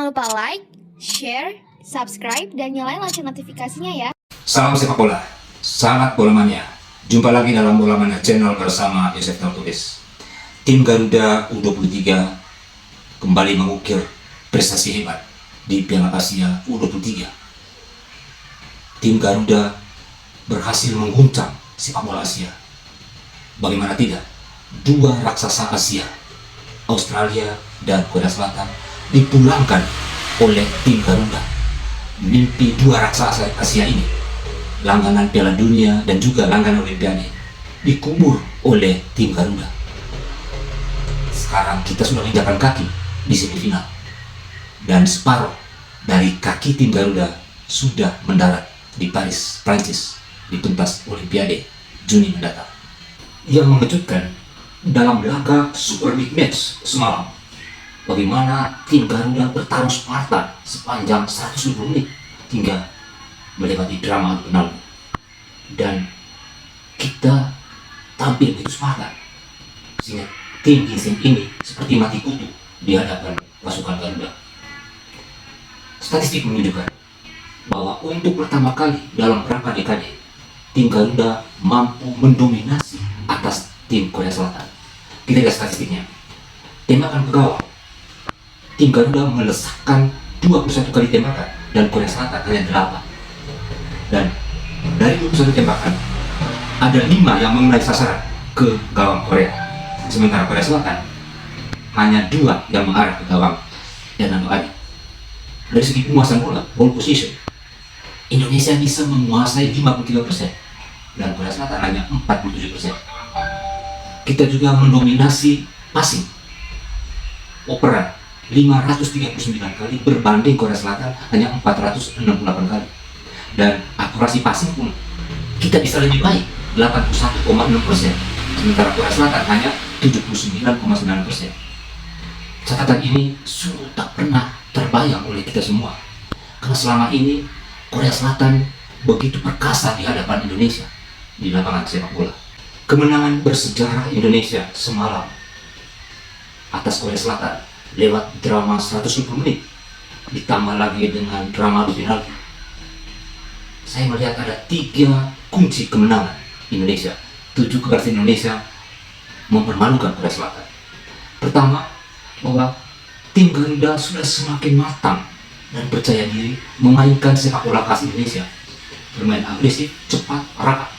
Jangan lupa like, share, subscribe, dan nyalain lonceng notifikasinya ya. Salam sepak bola, sahabat bola mania. Jumpa lagi dalam Bola Mania Channel bersama Yosef Tortubis. Tim Garuda U23 kembali mengukir prestasi hebat di Piala Asia U23. Tim Garuda berhasil mengguncang sepak bola Asia. Bagaimana tidak, dua raksasa Asia, Australia dan Korea Selatan, dipulangkan oleh tim Garuda. Mimpi dua raksasa Asia ini, langganan Piala Dunia dan juga langganan Olimpiade, dikubur oleh tim Garuda. Sekarang kita sudah menginjakkan kaki di semifinal, dan separuh dari kaki tim Garuda sudah mendarat di Paris, Prancis, di pentas Olimpiade Juni mendatang. Yang mengejutkan dalam laga Super Big Match semalam, bagaimana tim Garuda bertarung Spartan sepanjang 120 menit hingga melewati drama adu penalti, dan kita tampil begitu Spartan sehingga tim ginseng ini seperti mati kutu di hadapan pasukan Garuda. Statistik menunjukkan bahwa untuk pertama kali dalam berapa dekade, tim Garuda mampu mendominasi atas tim Korea Selatan. Kita lihat statistiknya. Tembakan ke gawang, tim Garuda melesakkan 21 kali tembakan dan Korea Selatan hanya 8. Dan dari 21 tembakan, ada 5 yang mengenai sasaran ke gawang Korea. Sementara Korea Selatan hanya 2 yang mengarah ke gawang Hernando Ari. Dari segi penguasaan bola, ball position, Indonesia bisa menguasai 53% dan Korea Selatan hanya 47%. Kita juga mendominasi passing, operan 539 kali berbanding Korea Selatan hanya 468 kali. Dan akurasi passing pun kita bisa lebih baik, 81,6%, sementara Korea Selatan hanya 79,9%. Catatan ini sungguh tak pernah terbayang oleh kita semua, karena selama ini Korea Selatan begitu perkasa di hadapan Indonesia di lapangan sepak bola. Kemenangan bersejarah Indonesia semalam atas Korea Selatan lewat drama 120 menit, ditambah lagi dengan drama adu penalti. Saya melihat ada 3 kunci kemenangan Indonesia. 7 keberhasilan Indonesia mempermalukan Korea Selatan. Pertama, bahwa tim Garuda sudah semakin matang dan percaya diri memainkan sepak bola khas Indonesia. Bermain agresif, cepat, rapat.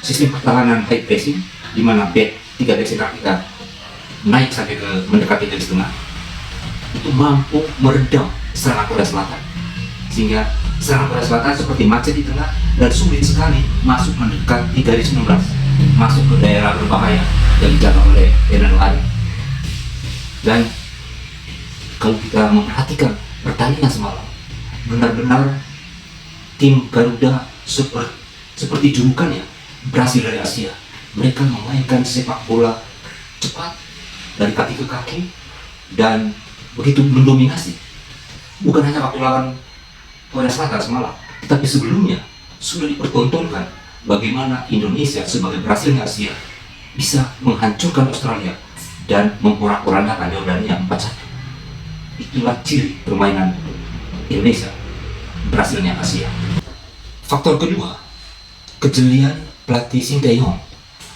Sistem pertahanan high pressing, di mana back 3 back sentral kita naik sampai ke mendekati garis tengah, itu mampu meredam serangan Korea Selatan, sehingga serangan Korea Selatan seperti macet di tengah dan sulit sekali masuk mendekat di garis 16, masuk ke daerah berbahaya yang dijaga oleh Hernando Ari. Dan kalau kita memperhatikan pertandingan semalam, benar-benar tim Garuda seperti julukannya, berhasil dari Asia. Mereka memainkan sepak bola cepat dari kaki ke kaki dan begitu mendominasi. Bukan hanya waktu lawan Korea Selatan semalam, tetapi sebelumnya sudah dipertontonkan bagaimana Indonesia sebagai berhasilnya Asia bisa menghancurkan Australia dan memporak-porandakan Yordania 4-1. Itulah ciri permainan Indonesia berhasilnya Asia. Faktor kedua, kejelian pelatih Shin Tae-yong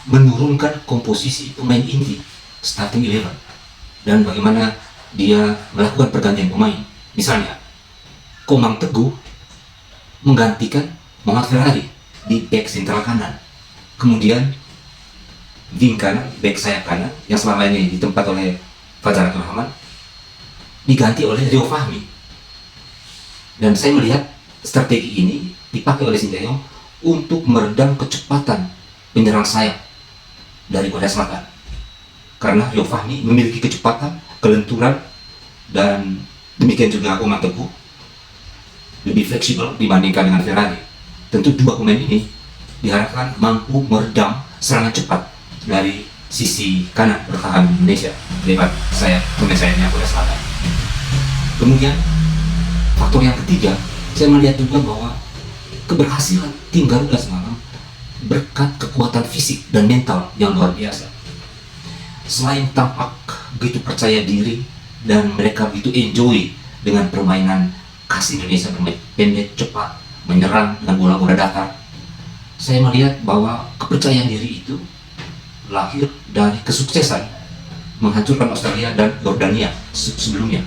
menurunkan komposisi pemain inti starting 11 dan bagaimana dia melakukan pergantian pemain. Misalnya, Komang Teguh menggantikan Muhammad Ferrari di back sentral kanan. Kemudian wing kanan, back sayap kanan yang selama ini ditempat oleh Fajar Rahman diganti oleh Rio Fahmi. Dan saya melihat strategi ini dipakai oleh Shin Tae-yong untuk meredam kecepatan penyerang sayap dari Korea Selatan, karena Rio Fahmi memiliki kecepatan, kelenturan, dan demikian juga Komang Teguh lebih fleksibel dibandingkan dengan Ferrari. Tentu 2 pemain ini diharapkan mampu meredam serangan cepat dari sisi kanan bertahan Indonesia lewat sayap pemain sayapnya Korea Selatan. Kemudian faktor yang ketiga, saya melihat juga bahwa keberhasilan tim Garuda semalam berkat kekuatan fisik dan mental yang luar biasa. Selain tampak begitu percaya diri dan mereka begitu enjoy dengan permainan khas Indonesia, bermain pendek, cepat, menyerang dengan bola-bola datar. Saya melihat bahwa kepercayaan diri itu lahir dari kesuksesan menghancurkan Australia dan Yordania sebelumnya.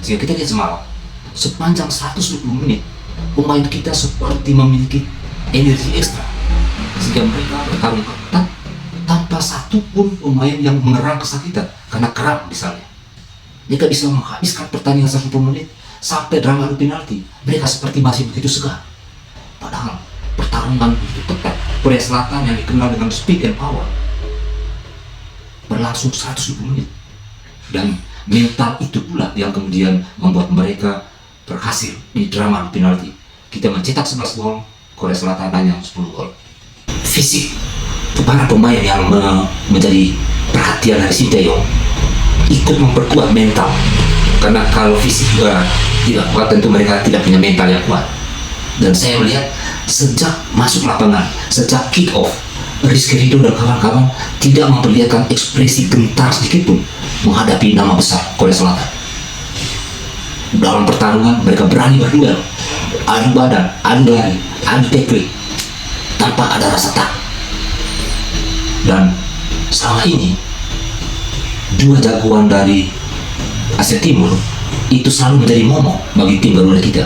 Sehingga kita lihat semalam, sepanjang 120 menit, pemain kita seperti memiliki energi ekstra. Sehingga mereka bertarung ketat tanpa satu pun pemain yang mengerang kesakitan karena kram misalnya. Mereka bisa menghabiskan pertandingan 120 menit sampai drama adu penalti. Mereka seperti masih begitu segar. Padahal pertarungan itu ketat. Korea Selatan yang dikenal dengan speed and power berlangsung 120 menit. Dan mental itu pula yang kemudian membuat mereka berhasil di drama adu penalti. Kita mencetak 11 gol, Korea Selatan hanya 10 gol. Fisik para pemain yang menjadi perhatian dari Sinteyong ikut memperkuat mental. Karena kalau fisik juga tidak kuat, tentu mereka tidak punya mental yang kuat. Dan saya melihat sejak masuk lapangan, sejak kick off, Rizky Ridho dan kawan-kawan tidak memperlihatkan ekspresi gentar sedikit pun menghadapi nama besar Korea Selatan. Dalam pertarungan mereka berani berduel, adu badan, adu lari, adu tackling, tanpa ada rasa takut. Dan selama ini dua jagoan dari Asia Timur itu selalu menjadi momok bagi tim Garuda kita,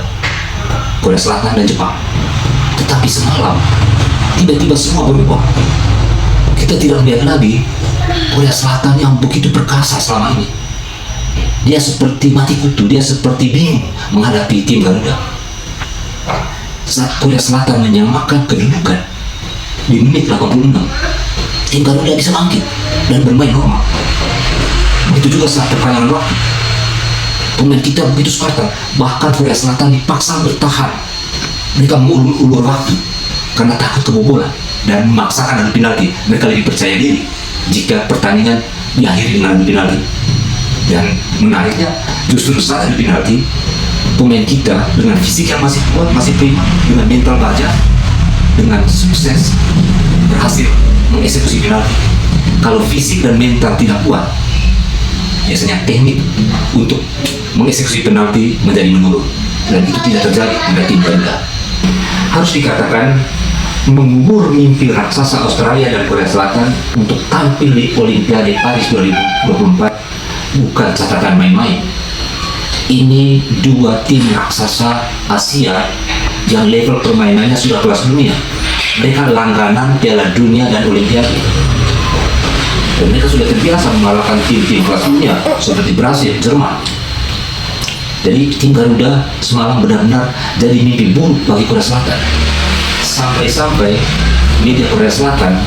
Korea Selatan dan Jepang. Tetapi semalam tiba-tiba semua berubah. Kita tidak melihat lagi Korea Selatan yang begitu perkasa selama ini. Dia seperti mati kutu, dia seperti bingung menghadapi tim Garuda. Saat Korea Selatan menyamakan kedudukan di menit 86, tim Garuda bisa bangkit dan bermain normal. Begitu juga saat perpanjangan waktu, pemain kita begitu Spartan. Bahkan Korea Selatan dipaksa bertahan. Mereka mengulur waktu karena takut kebobolan dan memaksakan adu penalti. Mereka lebih percaya diri jika pertandingan diakhiri dengan adu penalti. Dan menariknya, justru saat adu penalti, pemain kita dengan fisik yang masih kuat, masih prima, dengan mental baja, dengan sukses berhasil mengeksekusi penalti. Kalau fisik dan mental tidak kuat, biasanya teknik untuk mengeksekusi penalti menjadi menurun, dan itu tidak terjadi pada tim Garuda. Harus dikatakan mengubur mimpi raksasa Australia dan Korea Selatan untuk tampil di Olimpiade Paris 2024 bukan catatan main-main. Ini dua tim raksasa Asia yang level permainannya sudah kelas dunia. Mereka langganan Piala Dunia dan Olimpiade. Dan mereka sudah terbiasa mengalahkan tim-tim kelas dunia seperti Brasil, Jerman. Jadi tim Garuda semalam benar-benar jadi mimpi buruk bagi Korea Selatan. Sampai-sampai media Korea Selatan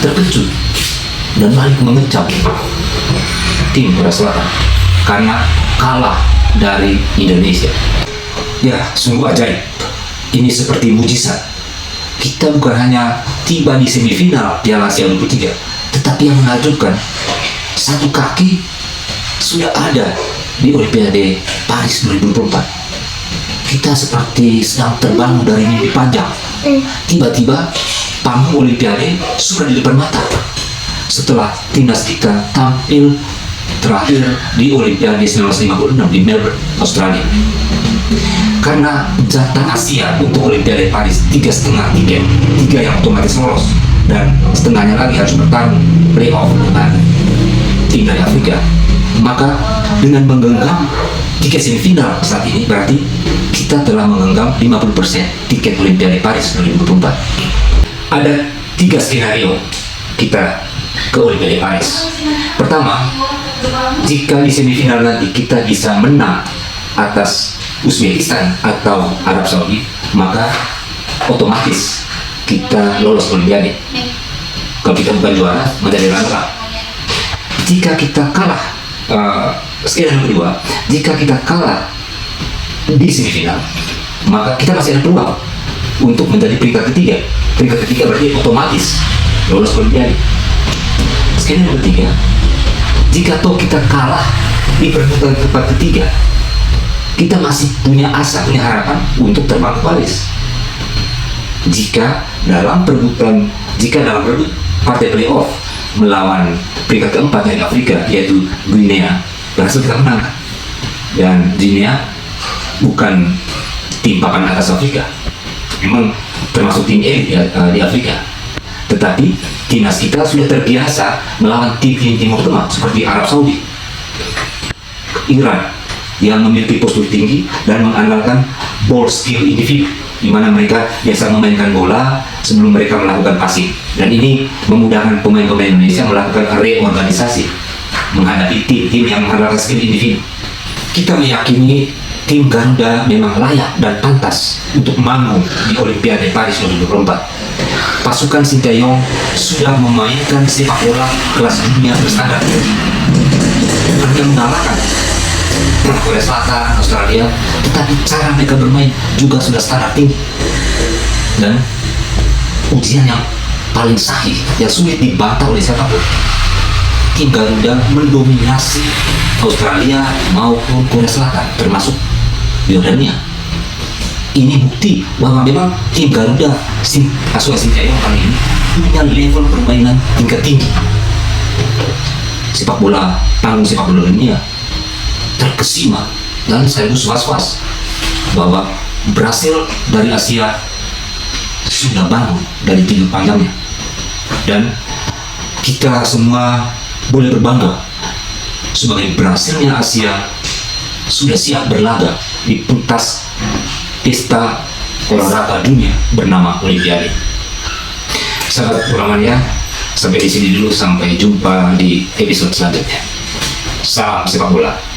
terkejut dan balik mengecam tim Korea Selatan karena kalah dari Indonesia. Ya, sungguh ajaib. Ini seperti mujizat. Kita bukan hanya tiba di semifinal Piala Asia 23, tetapi yang menakjubkan, satu kaki sudah ada di Olimpiade Paris 2024. Kita seperti sedang terbang dari mimpi panjang. Tiba-tiba panggung Olimpiade sudah di depan mata. Setelah timnas kita tampil terakhir di Olimpiade 1956 di Melbourne, Australia. Karena jatah Asia untuk Olimpiade Paris 3,5 tiket, 3 yang otomatis lolos, dan setengahnya lagi harus bertarung playoff dengan tim dari Afrika. Maka dengan menggenggam tiket semifinal saat ini, berarti kita telah menggenggam 50% tiket Olimpiade Paris 2024. Ada 3 skenario kita ke Olimpiade Paris. Pertama, jika di semifinal nanti kita bisa menang atas Uzbekistan atau Arab Saudi, maka otomatis kita lolos Olimpiade. Kalau kita bukan juara, menjadi runner-up. Jika kita kalah, skenario kedua, jika kita kalah di semifinal, maka kita masih ada peluang untuk menjadi peringkat ketiga. Peringkat ketiga berarti otomatis lolos Olimpiade. Skenario ketiga, jika toh kita kalah di perebutan tempat ketiga, kita masih punya asa, punya harapan untuk terbang ke Paris. Jika dalam perebutan partai playoff melawan peringkat keempat dari Afrika, yaitu Guinea, berhasil kita menang, Dan Guinea bukan tim papan atas Afrika, memang termasuk tim elit di Afrika. Tetapi timnas kita sudah terbiasa melawan tim Timur Tengah seperti Arab Saudi, Iran, yang memiliki postur tinggi dan mengandalkan ball skill individu, di mana mereka biasa memainkan bola sebelum mereka melakukan passing. Dan ini memudahkan pemain-pemain Indonesia melakukan reorganisasi menghadapi tim-tim yang mengandalkan skill individu. Kita meyakini tim Garuda memang layak dan pantas untuk manggung di Olimpiade Paris 2024. Pasukan Sinteyong sudah memainkan sepak bola kelas dunia berstandar. Mereka mengalahkan Korea Selatan, Australia, tetapi cara mereka bermain juga sudah standar tinggi. Dan ujian yang paling sahih, yang sulit dibantah oleh siapapun, tim Garuda mendominasi Australia maupun Korea Selatan, termasuk Yordania. Ini bukti bahwa memang tim Garuda asuhan Sinteyong kali ini punya level permainan tingkat tinggi. Sepak bola panggung sepak bola dunia terkesima dan sekaligus was-was bahwa Brasil dari Asia sudah bangun dari tidur panjangnya, dan kita semua boleh berbangga sebagai Brasilnya Asia sudah siap berlaga di pentas pesta olahraga dunia bernama Olimpiade. Sahabat Ulamania, sampai di sini dulu, sampai jumpa di episode selanjutnya. Salam sepak bola.